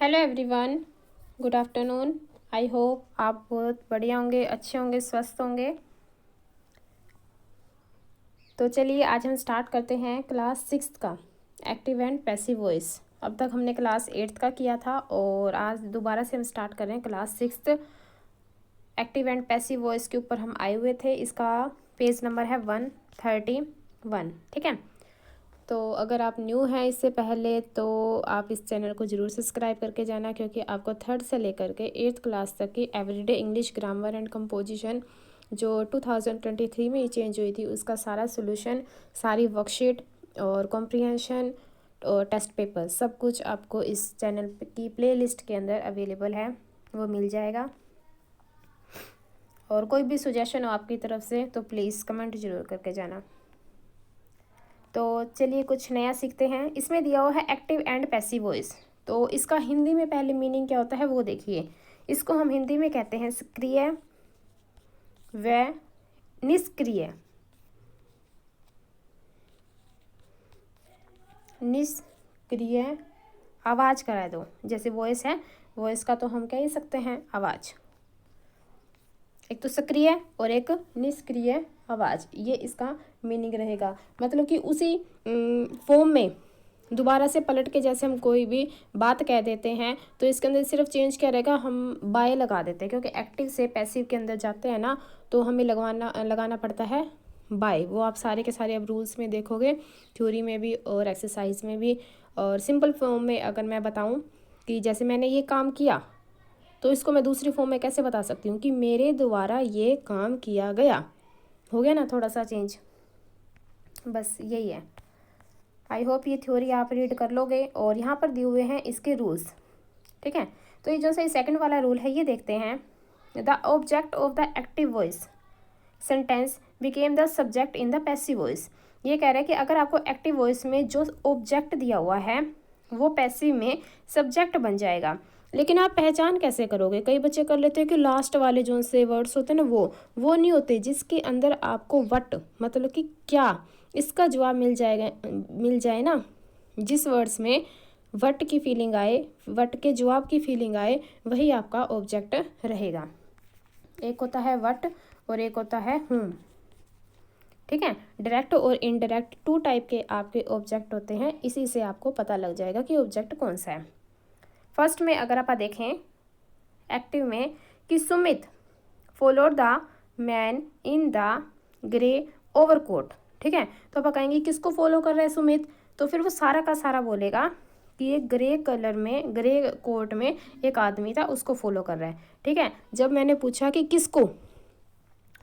Hello everyone, good afternoon. I hope आप बहुत बढ़िया होंगे, अच्छे होंगे, स्वस्थ होंगे। तो चलिए आज हम स्टार्ट करते हैं क्लास 6 का एक्टिव एंड पैसिव वॉइस। अब तक हमने क्लास 8 का किया था और आज दोबारा से हम स्टार्ट कर रहे हैं class 6 active and passive voice के ऊपर हम आए हुए थे। इसका पेज नंबर है 131। ठीक है, तो अगर आप न्यू हैं इससे पहले तो आप इस चैनल को ज़रूर सब्सक्राइब करके जाना, क्योंकि आपको 3rd से लेकर के 8th क्लास तक की everyday English grammar and composition जो 2023 में ही चेंज हुई थी उसका सारा सोल्यूशन, सारी वर्कशीट और कॉम्प्रिहेंशन और टेस्ट पेपर सब कुछ आपको इस चैनल की प्लेलिस्ट के अंदर अवेलेबल है, वो मिल जाएगा। और कोई भी सुजेशन हो आपकी तरफ से तो प्लीज़ कमेंट ज़रूर करके जाना। तो चलिए कुछ नया सीखते हैं। इसमें दिया हुआ है एक्टिव एंड पैसिव वॉइस, तो इसका हिंदी में पहले मीनिंग क्या होता है वो देखिए। इसको हम हिंदी में कहते हैं सक्रिय व निष्क्रिय। निष्क्रिय आवाज़ करा दो, जैसे वॉइस है, वॉइस का तो हम कह ही सकते हैं आवाज़। एक तो सक्रिय और एक निष्क्रिय आवाज़, ये इसका मीनिंग रहेगा। मतलब कि उसी फॉर्म में दोबारा से पलट के जैसे हम कोई भी बात कह देते हैं तो इसके अंदर सिर्फ चेंज क्या रहेगा, हम बाय लगा देते हैं, क्योंकि एक्टिव से पैसिव के अंदर जाते हैं ना तो हमें लगाना पड़ता है बाय। वो आप सारे के सारे अब रूल्स में देखोगे, थ्योरी में भी और एक्सरसाइज में भी। और सिंपल फॉर्म में अगर मैं बताऊँ कि जैसे मैंने ये काम किया तो इसको मैं दूसरी फॉर्म में कैसे बता सकती हूँ कि मेरे द्वारा ये काम किया गया। हो गया ना थोड़ा सा चेंज, बस यही है। आई होप ये थ्योरी आप रीड कर लोगे और यहाँ पर दिए हुए हैं इसके रूल्स। ठीक है, तो ये जो से सेकंड वाला रूल है ये देखते हैं। The object of the active voice sentence became the subject in the passive voice. ये कह रहे हैं कि अगर आपको एक्टिव वॉइस में जो ऑब्जेक्ट दिया हुआ है वो पैसिव में सब्जेक्ट बन जाएगा। लेकिन आप पहचान कैसे करोगे? कई बच्चे कर लेते हैं कि लास्ट वाले जो से वर्ड्स होते हैं ना वो नहीं होते, जिसके अंदर आपको वट मतलब कि क्या इसका जवाब मिल जाए ना। जिस वर्ड्स में वट की फीलिंग आए, वट के जवाब की फीलिंग आए, वही आपका ऑब्जेक्ट रहेगा। एक होता है वट और एक होता है हुम। ठीक है, डायरेक्ट और इनडायरेक्ट 2 टाइप के आपके ऑब्जेक्ट होते हैं। इसी से आपको पता लग जाएगा कि ऑब्जेक्ट कौन सा है। फर्स्ट में अगर आप देखें एक्टिव में कि Sumit followed the man in the grey overcoat. ठीक है, तो आप कहेंगे किसको फॉलो कर रहे हैं सुमित, तो फिर वो सारा का सारा बोलेगा कि ये ग्रे कलर में, ग्रे कोट में एक आदमी था, उसको फॉलो कर रहा है। ठीक है, जब मैंने पूछा कि किसको,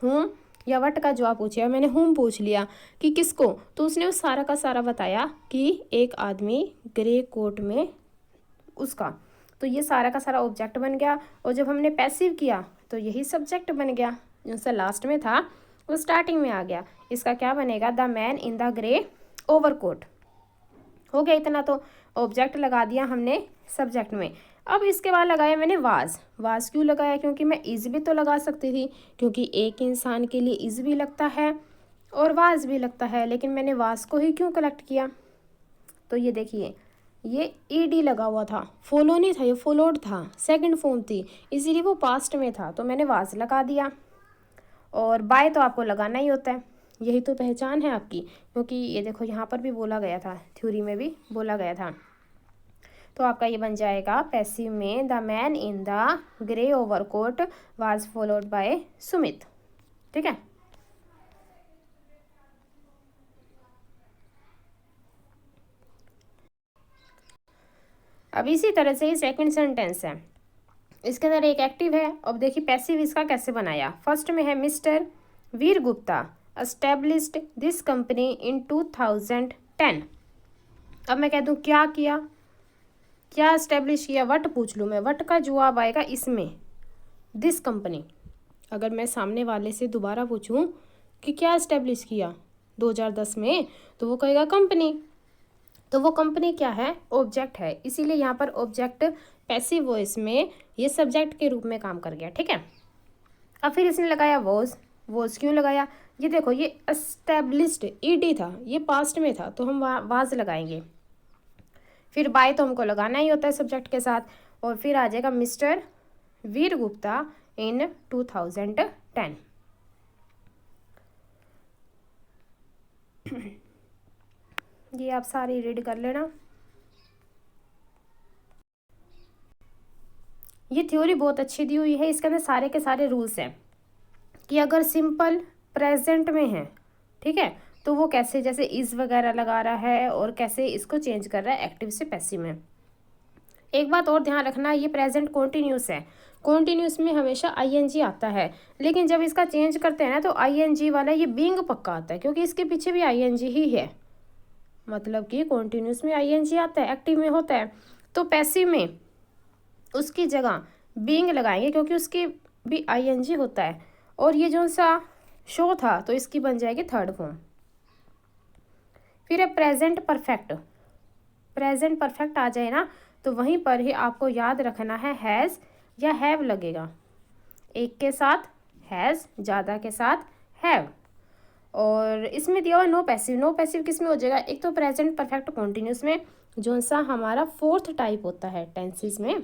हुम या वट का जवाब पूछा, मैंने हुम पूछ लिया कि किसको, तो उसने वो सारा का सारा बताया कि एक आदमी ग्रे कोट में उसका। तो ये सारा का सारा ऑब्जेक्ट बन गया। और जब हमने पैसिव किया तो यही सब्जेक्ट बन गया। जो लास्ट में था वो स्टार्टिंग में आ गया। इसका क्या बनेगा, the man in the grey overcoat. हो गया इतना, तो ऑब्जेक्ट लगा दिया हमने सब्जेक्ट में। अब इसके बाद लगाया मैंने वाज। वाज क्यों लगाया, क्योंकि मैं इज भी तो लगा सकती थी, क्योंकि एक इंसान के लिए इज भी लगता है और वाज भी लगता है, लेकिन मैंने वाज को ही क्यों कलेक्ट किया। तो ये देखिए ये ईडी लगा हुआ था, फॉलो नहीं था, ये फॉलोड था, सेकंड फॉर्म थी, इसीलिए वो पास्ट में था, तो मैंने वाज लगा दिया। और बाय तो आपको लगाना ही होता है, यही तो पहचान है आपकी। क्योंकि ये देखो यहाँ पर भी बोला गया था, थ्योरी में भी बोला गया था। तो आपका ये बन जाएगा पैसिव में the man in the grey overcoat was followed by Sumit. ठीक है, अब इसी तरह से ही सेकंड सेंटेंस है, इसके अंदर एक एक्टिव है। अब देखिए पैसिव इसका कैसे बनाया। फर्स्ट में है mister Veer Gupta established this company इन 2010। अब मैं कह दूं क्या किया, क्या एस्टेब्लिश किया, वट पूछ लूँ मैं, वट का जवाब आएगा इसमें दिस कंपनी। अगर मैं सामने वाले से दोबारा पूछूं कि क्या एस्टेब्लिश किया 2010 में, तो वो कहेगा कंपनी। तो वो कंपनी क्या है, ऑब्जेक्ट है, इसीलिए यहाँ पर ऑब्जेक्ट पैसिव वॉइस में ये सब्जेक्ट के रूप में काम कर गया। ठीक है, अब फिर इसने लगाया वॉज क्यों लगाया, ये देखो ये एस्टेब्लिश्ड ईडी था, ये पास्ट में था, तो हम वाज लगाएंगे। फिर बाय तो हमको लगाना ही होता है सब्जेक्ट के साथ, और फिर आ जाएगा मिस्टर वीर गुप्ता इन 2010। ये आप सारी रीड कर लेना। ये थ्योरी बहुत अच्छी दी हुई है, इसके अंदर सारे के सारे रूल्स हैं कि अगर सिंपल प्रेजेंट में है, ठीक है, तो वो कैसे, जैसे इज वगैरह लगा रहा है और कैसे इसको चेंज कर रहा है एक्टिव से पैसिव में। एक बात और ध्यान रखना, ये प्रेजेंट कॉन्टिन्यूस है, कॉन्टिन्यूस में हमेशा आईएनजी आता है, लेकिन जब इसका चेंज करते हैं ना तो आईएनजी वाला ये बीइंग पक्का आता है, क्योंकि इसके पीछे भी आईएनजी ही है, मतलब कि कॉन्टिन्यूस में आईएनजी आता है, एक्टिव में होता है, तो पैसिव में उसकी जगह बीइंग लगाएंगे क्योंकि उसकी भी आईएनजी होता है, और ये जो सा शो था तो इसकी बन जाएगी थर्ड फॉर्म। फिर है प्रेजेंट परफेक्ट। प्रेजेंट परफेक्ट आ जाए ना तो वहीं पर ही आपको याद रखना है हैज़ या हैव लगेगा, एक के साथ हैज़, ज़्यादा के साथ हैव। और इसमें दिया हुआ नो पैसिव। नो पैसिव किस में हो जाएगा, एक तो प्रेजेंट परफेक्ट कॉन्टिन्यूस में जो सा हमारा फोर्थ टाइप होता है टेंसेस में,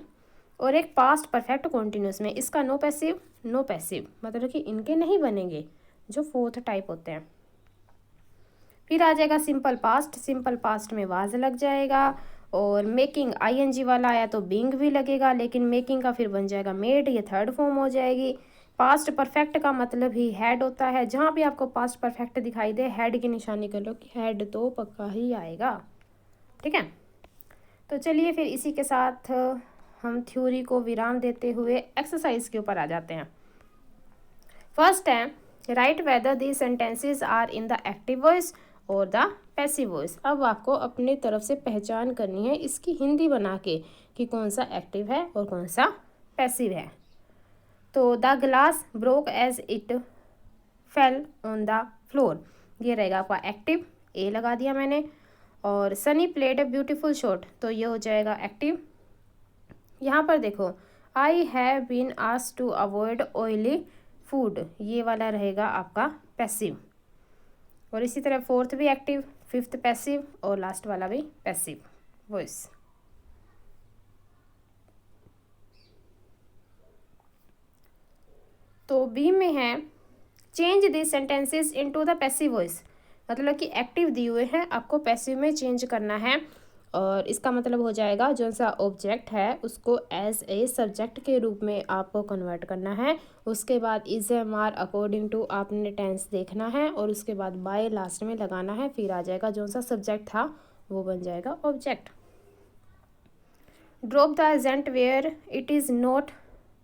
और एक पास्ट परफेक्ट कॉन्टिन्यूस में। इसका नो पैसिव, नो पैसिव मतलब कि इनके नहीं बनेंगे जो फोर्थ टाइप होते हैं। फिर आ जाएगा सिंपल पास्ट। सिंपल पास्ट में वाज लग जाएगा, और मेकिंग आईएनजी वाला आया तो बीइंग भी लगेगा, लेकिन मेकिंग का फिर बन जाएगा मेड, ये थर्ड फॉर्म हो जाएगी। पास्ट परफेक्ट का मतलब ही हैड होता है, जहाँ भी आपको पास्ट परफेक्ट दिखाई दे हैड की निशानी कर लो कि हैड तो पक्का ही आएगा, ठीक है। तो चलिए फिर इसी के साथ हम थ्योरी को विराम देते हुए एक्सरसाइज के ऊपर आ जाते हैं। फर्स्ट है write whether the sentences are in the active voice और द पैसिव वॉइस। अब आपको अपनी तरफ से पहचान करनी है इसकी हिंदी बना के कि कौन सा एक्टिव है और कौन सा पैसिव है। तो the glass broke as it fell on the floor, ये रहेगा आपका एक्टिव, ए लगा दिया मैंने। और Sunny played a beautiful shot, तो ये हो जाएगा एक्टिव। यहाँ पर देखो I have been asked to avoid oily food, ये वाला रहेगा आपका पैसिव। और इसी तरह फोर्थ भी एक्टिव, फिफ्थ पैसिव और लास्ट वाला भी पैसिव वॉइस। तो बी में है change the sentences into the passive voice, मतलब कि एक्टिव दिए हुए हैं, आपको पैसिव में चेंज करना है। और इसका मतलब हो जाएगा जो सा ऑब्जेक्ट है उसको एज ए सब्जेक्ट के रूप में आपको कन्वर्ट करना है। उसके बाद is am are according to आपने टेंस देखना है, और उसके बाद बाय लास्ट में लगाना है, फिर आ जाएगा जो सा सब्जेक्ट था वो बन जाएगा object. Drop the agent where it is not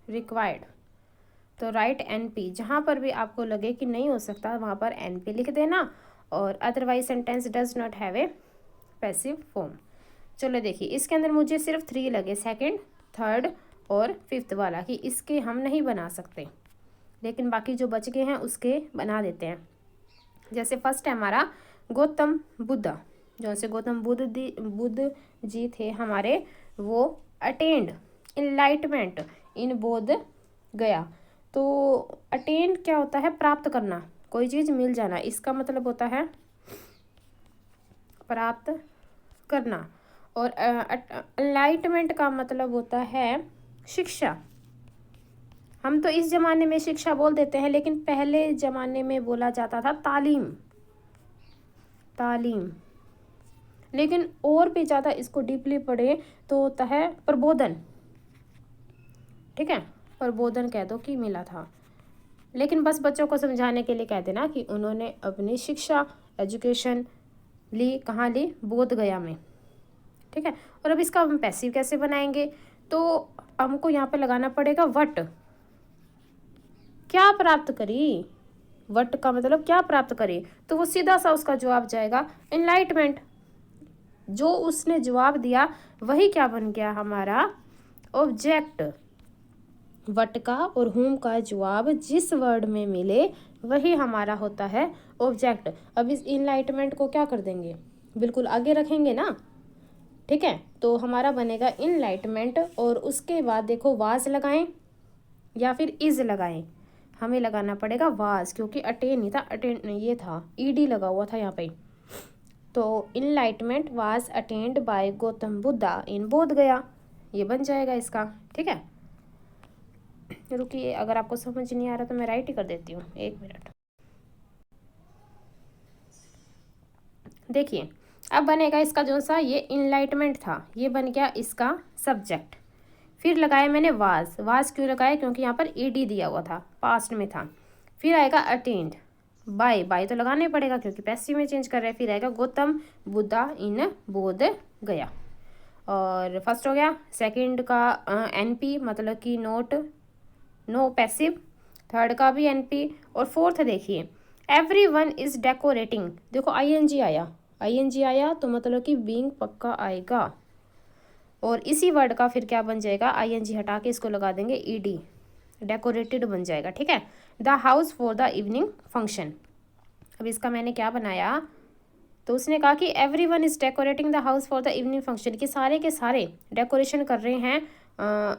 required, तो राइट एन पी, जहाँ पर भी आपको लगे कि नहीं हो सकता वहाँ पर एन पी लिख देना। और otherwise sentence does not have a passive form. चलो देखिए इसके अंदर मुझे सिर्फ 3 लगे, सेकंड, थर्ड और फिफ्थ वाला, कि इसके हम नहीं बना सकते, लेकिन बाकी जो बच गए हैं उसके बना देते हैं। जैसे फर्स्ट है हमारा गौतम बुद्धा, जो से गौतम बुद्ध जी थे हमारे, वो अटेंड इनलाइटमेंट इन बोध गया। तो अटेंड क्या होता है, प्राप्त करना, कोई चीज़ मिल जाना, इसका मतलब होता है प्राप्त करना। और एनलाइटमेंट का मतलब होता है शिक्षा। हम तो इस ज़माने में शिक्षा बोल देते हैं, लेकिन पहले ज़माने में बोला जाता था तालीम, तालीम। लेकिन और भी ज़्यादा इसको डीपली पढ़े तो होता है प्रबोधन, ठीक है, प्रबोधन कह दो कि मिला था। लेकिन बस बच्चों को समझाने के लिए कह देना कि उन्होंने अपनी शिक्षा एजुकेशन ली, कहाँ ली, बोध गया में, ठीक है। और अब इसका हम पैसिव कैसे बनाएंगे, तो हमको यहाँ पे लगाना पड़ेगा वट, क्या प्राप्त करी, वट का मतलब क्या प्राप्त करी, तो वो सीधा सा उसका जवाब जाएगा एनलाइटमेंट। जो उसने जवाब दिया वही क्या बन गया हमारा ऑब्जेक्ट। वट का और हुम का जवाब जिस वर्ड में मिले वही हमारा होता है ऑब्जेक्ट। अब इस इनलाइटमेंट को क्या कर देंगे, बिल्कुल आगे रखेंगे ना, ठीक है। तो हमारा बनेगा इनलाइटमेंट, और उसके बाद देखो वाज लगाएं या फिर इज लगाएं, हमें लगाना पड़ेगा वाज, क्योंकि अटेन नहीं था, अटेन ये था, ईडी लगा हुआ था यहाँ पे। तो enlightenment was attained by Gautam Buddha in Bodh Gaya. ये बन जाएगा इसका। ठीक है, रुकिए, अगर आपको समझ नहीं आ रहा तो मैं राइट ही कर देती हूँ, 1 मिनट। देखिए अब बनेगा इसका जो सा ये इनलाइटमेंट था, ये बन गया इसका सब्जेक्ट। फिर लगाया मैंने वाज, वाज क्यों लगाया, क्योंकि यहाँ पर ईडी दिया हुआ था, पास्ट में था। फिर आएगा अटेंड, बाय, बाय तो लगाना ही पड़ेगा क्योंकि पैसिव में चेंज कर रहे हैं। फिर आएगा गौतम बुद्धा इन बोध गया, और फर्स्ट हो गया। सेकंड का एनपी मतलब कि नोट, नो पैसिव। थर्ड का भी एनपी। और फोर्थ देखिए एवरीवन इज डेकोरेटिंग, देखो आईएनजी आया, आईएनजी आया तो मतलब कि बीइंग पक्का आएगा। और इसी वर्ड का फिर क्या बन जाएगा, आईएनजी हटा के इसको लगा देंगे ईडी, डेकोरेटेड बन जाएगा। ठीक है, the house for the evening function. अब इसका मैंने क्या बनाया, तो उसने कहा कि everyone is decorating the house for the evening function, कि सारे के सारे डेकोरेशन कर रहे हैं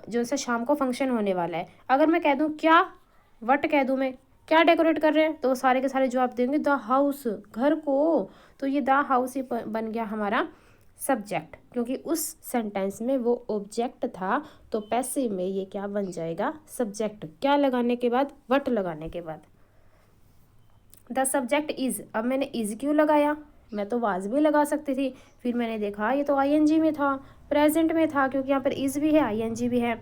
जो सा शाम को फंक्शन होने वाला है। अगर मैं कह दूं क्या, वट कह दूं मैं, क्या डेकोरेट कर रहे हैं, तो सारे के सारे जवाब देंगे द हाउस, घर को। तो ये द हाउस ही बन गया हमारा सब्जेक्ट, क्योंकि उस सेंटेंस में वो ऑब्जेक्ट था, तो पैसिव में ये क्या बन जाएगा, सब्जेक्ट। क्या लगाने के बाद, वट लगाने के बाद। द सब्जेक्ट इज, अब मैंने इज क्यों लगाया, मैं तो वाज भी लगा सकती थी। फिर मैंने देखा ये तो आईएनजी में था, प्रेजेंट में था, क्योंकि यहाँ पर इज भी है आईएनजी भी है,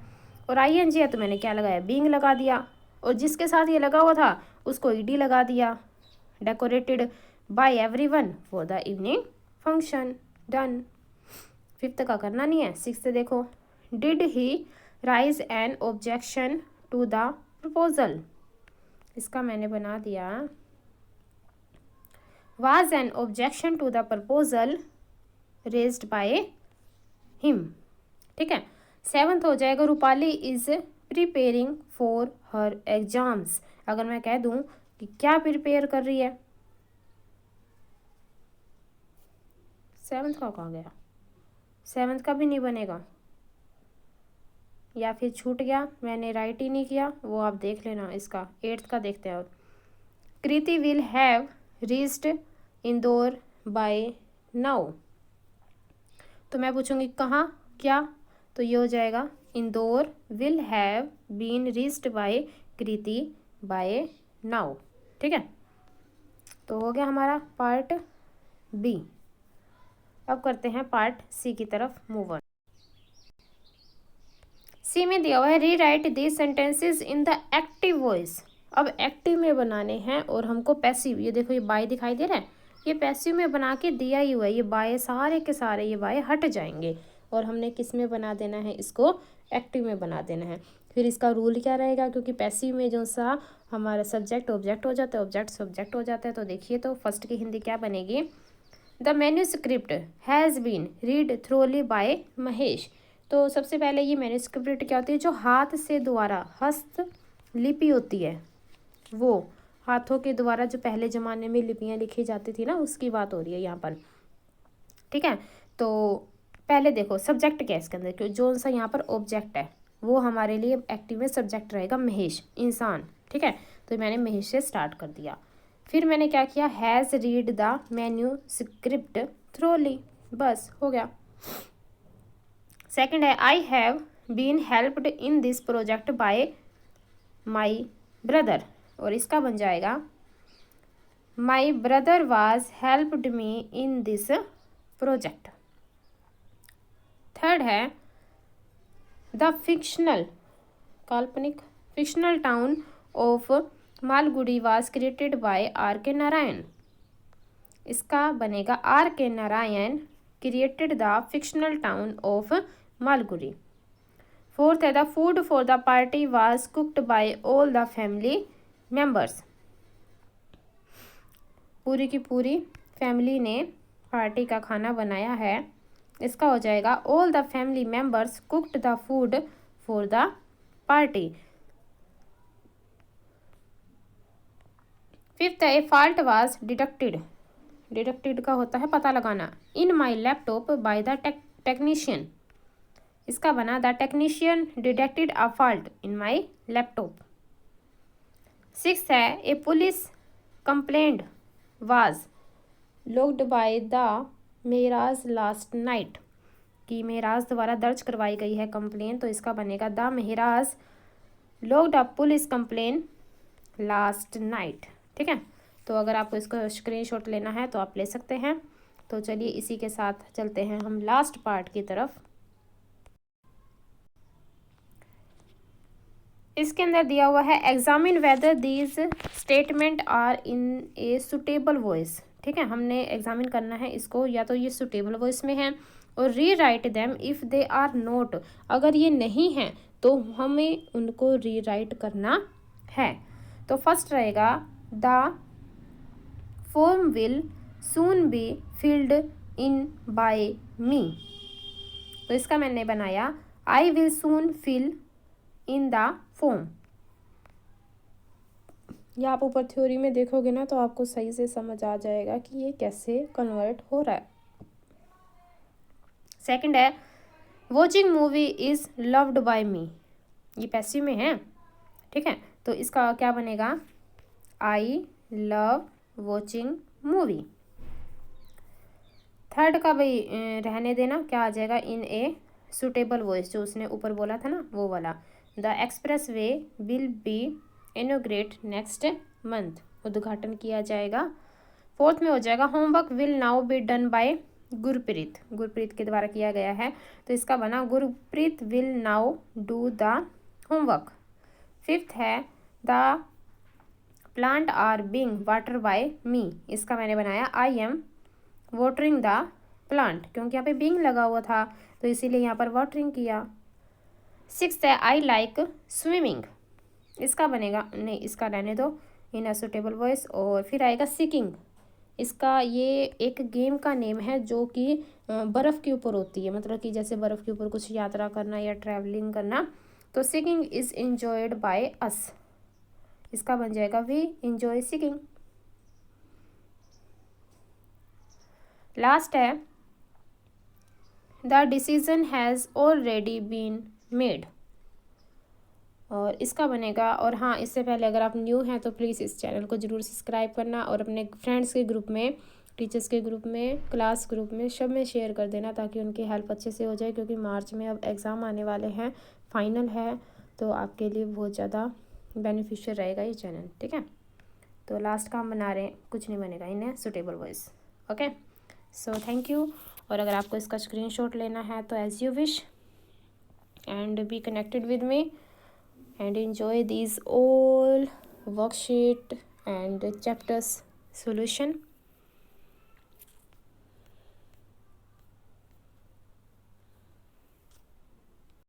और आईएनजी है तो मैंने क्या लगाया, बीइंग लगा दिया। और जिसके साथ ये लगा हुआ था उसको ईडी लगा दिया, decorated by everyone for the evening function, done. Fifth का करना नहीं है, सिक्स्थ देखो, did he raise an objection to the proposal, इसका मैंने बना दिया was an objection to the proposal raised by him। ठीक है, सेवंथ हो जाएगा Rupali is preparing for her exams. अगर मैं कह दूं कि क्या प्रिपेयर कर रही है, सेवंथ का कहाँ गया, सेवंथ का भी नहीं बनेगा, या फिर छूट गया, मैंने राइट ही नहीं किया, वो आप देख लेना। इसका एट्थ का देखते हैं। और Kriti will have reached Indore by now, तो मैं पूछूंगी कहाँ क्या, तो ये हो जाएगा Indore will have been reached by Kriti by now. ठीक है, तो हो गया हमारा पार्ट बी। अब करते हैं पार्ट सी की तरफ मूव ऑन। सी में दिया हुआ है rewrite these sentences in the active voice. अब एक्टिव में बनाने हैं और हमको पैसिव, ये देखो ये बाय दिखाई दे रहा है, ये पैसिव में बना के दिया ही हुआ है, ये बाय सारे के सारे ये बाय हट जाएंगे, और हमने किस में बना देना है, इसको एक्टिव में बना देना है। फिर इसका रूल क्या रहेगा, क्योंकि पैसिव में जो सा हमारा सब्जेक्ट ऑब्जेक्ट हो जाता है, ऑब्जेक्ट सब्जेक्ट हो जाता है। तो देखिए, तो फर्स्ट की हिंदी क्या बनेगी, the manuscript has been read thoroughly by Mahesh. तो सबसे पहले ये मैन्यूस्क्रिप्ट क्या होती है, जो हाथ से द्वारा हस्तलिपि होती है, वो हाथों के द्वारा जो पहले ज़माने में लिपियाँ लिखी जाती थी ना, उसकी बात हो रही है यहाँ पर। ठीक है, तो पहले देखो सब्जेक्ट क्या है इसके अंदर, क्यों जो सा यहाँ पर ऑब्जेक्ट है वो हमारे लिए एक्टिव में सब्जेक्ट रहेगा महेश, इंसान। ठीक है, तो मैंने महेश से स्टार्ट कर दिया। फिर मैंने क्या किया, has read the manuscript thoroughly, बस हो गया। सेकंड है I have been helped in this project by my brother, और इसका बन जाएगा my brother was helped me in this project. Third है द फिक्शनल, काल्पनिक fictional town of Malgudi was created by R K Narayan, इसका बनेगा R K Narayan created the fictional town of Malgudi. Fourth है the food for the party was cooked bye all the family members, पूरी की पूरी family ने party का खाना बनाया है, इसका हो जाएगा all the family members cooked the food for the party. Fifth है फॉल्ट वाज डिटेक्टेड, डिटेक्टेड का होता है पता लगाना, in my laptop by the technician, इसका बना the technician detected a fault in my laptop. Sixth है a police complaint was lodged by the Meraj last night, कि मेहराज द्वारा दर्ज करवाई गई है कंप्लेन, तो इसका बनेगा the Mehraj logged up police complain last night. ठीक है, तो अगर आपको इसका स्क्रीनशॉट लेना है तो आप ले सकते हैं। तो चलिए इसी के साथ चलते हैं हम लास्ट पार्ट की तरफ। इसके अंदर दिया हुआ है examine whether these statement are in a suitable voice. ठीक है, हमने एग्जामिन करना है इसको, या तो ये सुटेबल वॉइस में है, और rewrite them if they are not, अगर ये नहीं है तो हमें उनको री राइट करना है। तो फर्स्ट रहेगा the form will soon be filled in by me. तो इसका मैंने बनाया I will soon fill in the form. या आप ऊपर थ्योरी में देखोगे ना तो आपको सही से समझ आ जाएगा कि ये कैसे कन्वर्ट हो रहा है। सेकंड है watching movie is loved by me, ये पैसिव में है। ठीक है, तो इसका क्या बनेगा I love watching movie. Third का भाई रहने देना, क्या आ जाएगा इन ए सुटेबल वॉइस, जो उसने ऊपर बोला था ना वो वाला। The express way will be inaugurate next month, उद्घाटन किया जाएगा। फोर्थ में हो जाएगा homework will now be done by Gurpreet, Gurpreet के द्वारा किया गया है, तो इसका बना Gurpreet will now do the homework. Fifth है the plant are being water by me, इसका मैंने बनाया I am watering the plant, क्योंकि यहाँ पे बीइंग लगा हुआ था तो इसीलिए यहाँ पर वाटरिंग किया। सिक्स्थ है आई लाइक स्विमिंग, इसका बनेगा नहीं, इसका रहने दो इन अ सुटेबल वॉइस। और फिर आएगा सीकिंग, इसका ये एक गेम का नेम है जो कि बर्फ़ के ऊपर होती है, मतलब कि जैसे बर्फ़ के ऊपर कुछ यात्रा करना या ट्रैवलिंग करना। तो seeking is enjoyed by us, इसका बन जाएगा वी इंजॉय सीकिंग। लास्ट है the decision has already been made, और इसका बनेगा, और हाँ इससे पहले अगर आप न्यू हैं तो प्लीज़ इस चैनल को ज़रूर सब्सक्राइब करना, और अपने फ्रेंड्स के ग्रुप में, टीचर्स के ग्रुप में, क्लास ग्रुप में, सब में शेयर कर देना ताकि उनकी हेल्प अच्छे से हो जाए, क्योंकि मार्च में अब एग्ज़ाम आने वाले हैं, फाइनल है, तो आपके लिए बहुत ज़्यादा बेनिफिशियल रहेगा ये चैनल। ठीक है, तो लास्ट का हम बना रहे हैं, कुछ नहीं बनेगा इन्हें suitable voice. Okay, so thank you. और अगर आपको इसका स्क्रीनशॉट लेना है तो as you wish, and be connected with me and enjoy these all worksheet and chapters solution.